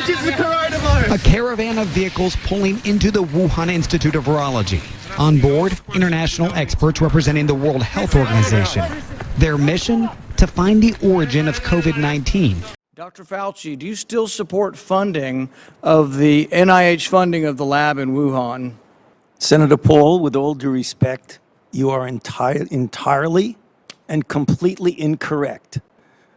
A caravan of vehicles pulling into the Wuhan Institute of Virology. On board, international experts representing the World Health Organization. Their mission? To find the origin of COVID-19. Dr. Fauci, do you still support funding of the NIH funding of the lab in Wuhan? Senator Paul, with all due respect, you are entirely and completely incorrect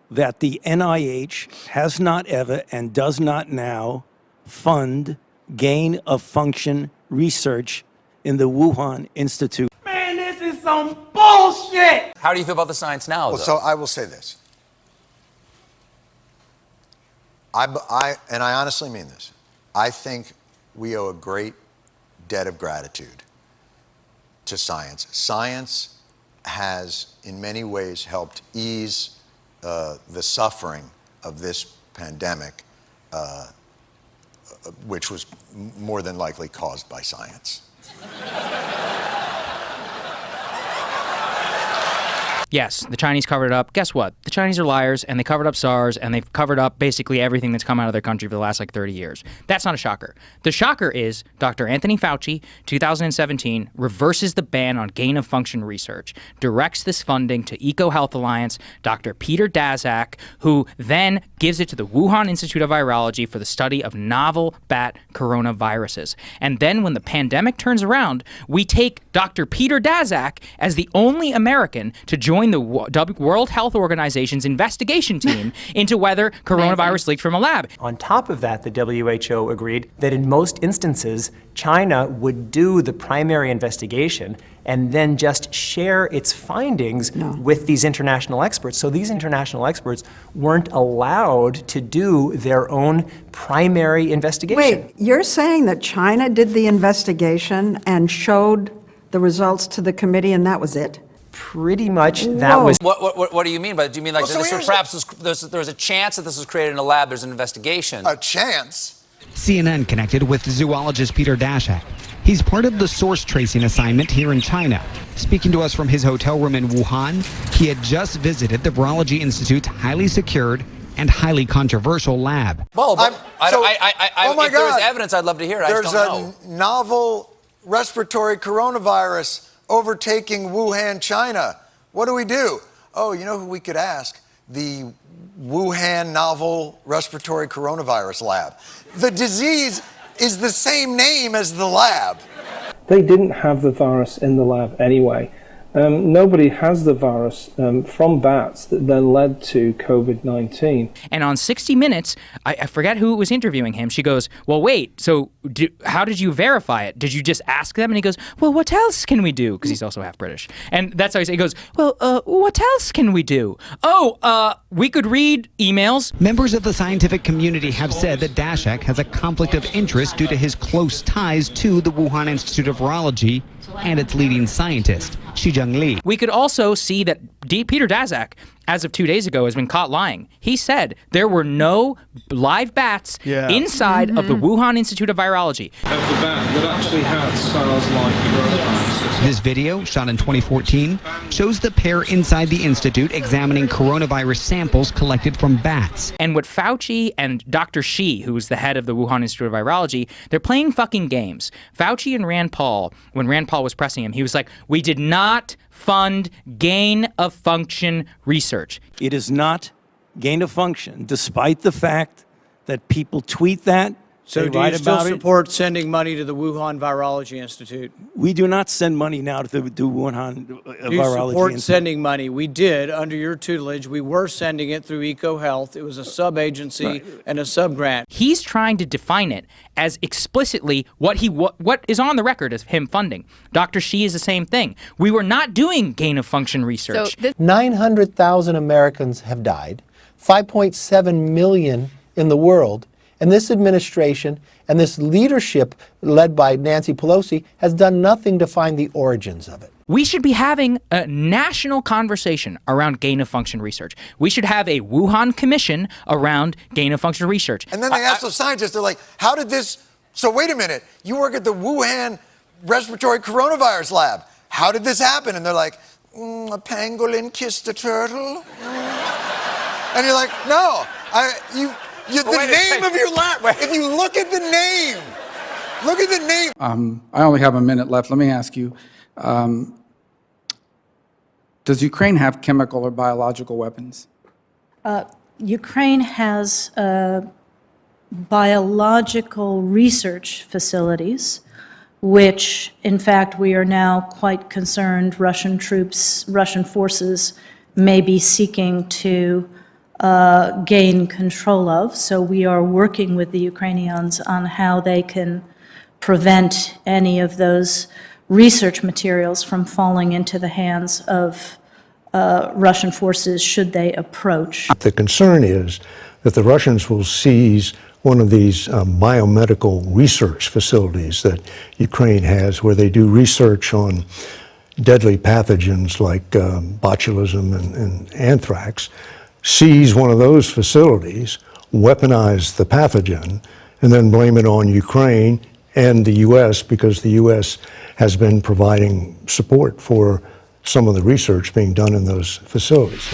that the NIH has not ever and does not now fund gain-of-function research in the Wuhan Institute. Man, this is some bullshit! How do you feel about the science now, though? So I will say this. I honestly mean this. I think we owe a great debt of gratitude to science. Science has, in many ways, helped ease the suffering of this pandemic, which was more than likely caused by science. Yes, the Chinese covered it up. Guess what? The Chinese are liars, and they covered up SARS, and they've covered up basically everything that's come out of their country for the last 30 years. That's not a shocker. The shocker is Dr. Anthony Fauci, 2017, reverses the ban on gain-of-function research, directs this funding to EcoHealth Alliance, Dr. Peter Daszak, who then gives it to the Wuhan Institute of Virology for the study of novel bat coronaviruses. And then when the pandemic turns around, we take Dr. Peter Daszak as the only American to join the World Health Organization's investigation team into whether coronavirus leaked from a lab. On top of that, the WHO agreed that in most instances, China would do the primary investigation and then just share its findings with these international experts. So these international experts weren't allowed to do their own primary investigation. Wait, you're saying that China did the investigation and showed the results to the committee and that was it? Pretty much that was... What do you mean by that? Do you mean like there's a chance that this was created in a lab, there's an investigation? A chance? CNN connected with zoologist Peter Daszak. He's part of the source tracing assignment here in China. Speaking to us from his hotel room in Wuhan, he had just visited the Virology Institute's highly secured and highly controversial lab. Well, but oh my if there is God. evidence, I'd love to hear it. There's I just don't know. a novel respiratory coronavirus overtaking Wuhan, China. What do? Oh, you know who we could ask? The Wuhan novel respiratory coronavirus lab. The disease is the same name as the lab. They didn't have the virus in the lab anyway. Nobody has the virus from bats that then led to COVID-19. And on 60 Minutes, I forget who was interviewing him. She goes, well, wait, so how did you verify it? Did you just ask them? And he goes, well, what else can we do? Because he's also half British. And that's how he goes, well, what else can we do? Oh, we could read emails. Members of the scientific community have said that Daszak has a conflict of interest due to his close ties to the Wuhan Institute of Virology and its leading scientist, Shijeng Li. We could also see that Peter Daszak, as of 2 days ago, has been caught lying. He said there were no live bats inside of the Wuhan Institute of Virology. Of the bat that actually had SARS-like coronavirus. This video, shot in 2014, shows the pair inside the institute examining coronavirus samples collected from bats. And what Fauci and Dr. Shi, who is the head of the Wuhan Institute of Virology, they're playing fucking games. Fauci and Rand Paul, when Rand Paul was pressing him, he was like, we did not fund gain-of-function research. It is not gain-of-function, despite the fact that people tweet that. So do you still support sending money to the Wuhan Virology Institute? We do not send money now to the Wuhan Virology Do you support Institute. sending money? We did, under your tutelage. We were sending it through EcoHealth. It was a sub-agency and a sub-grant. He's trying to define it as explicitly what is on the record as him funding. Dr. Shi is the same thing. We were not doing gain-of-function research. 900,000 Americans have died, 5.7 million in the world. And this administration and this leadership led by Nancy Pelosi has done nothing to find the origins of it. We should be having a national conversation around gain-of-function research. We should have a Wuhan commission around gain-of-function research. And then they ask those scientists, they're like, how did this... So wait a minute, you work at the Wuhan respiratory coronavirus lab. How did this happen? And they're like, a pangolin kissed a turtle. And you're like, no, The name of your lab. If you look at the name, look at the name. I only have a minute left. Let me ask you, does Ukraine have chemical or biological weapons? Ukraine has biological research facilities, which, in fact, we are now quite concerned Russian forces may be seeking to gain control of. So we are working with the Ukrainians on how they can prevent any of those research materials from falling into the hands of Russian forces should they approach. The concern is that the Russians will seize one of these biomedical research facilities that Ukraine has, where they do research on deadly pathogens like botulism and anthrax, seize one of those facilities, weaponize the pathogen, and then blame it on Ukraine and the U.S. because the U.S. has been providing support for some of the research being done in those facilities.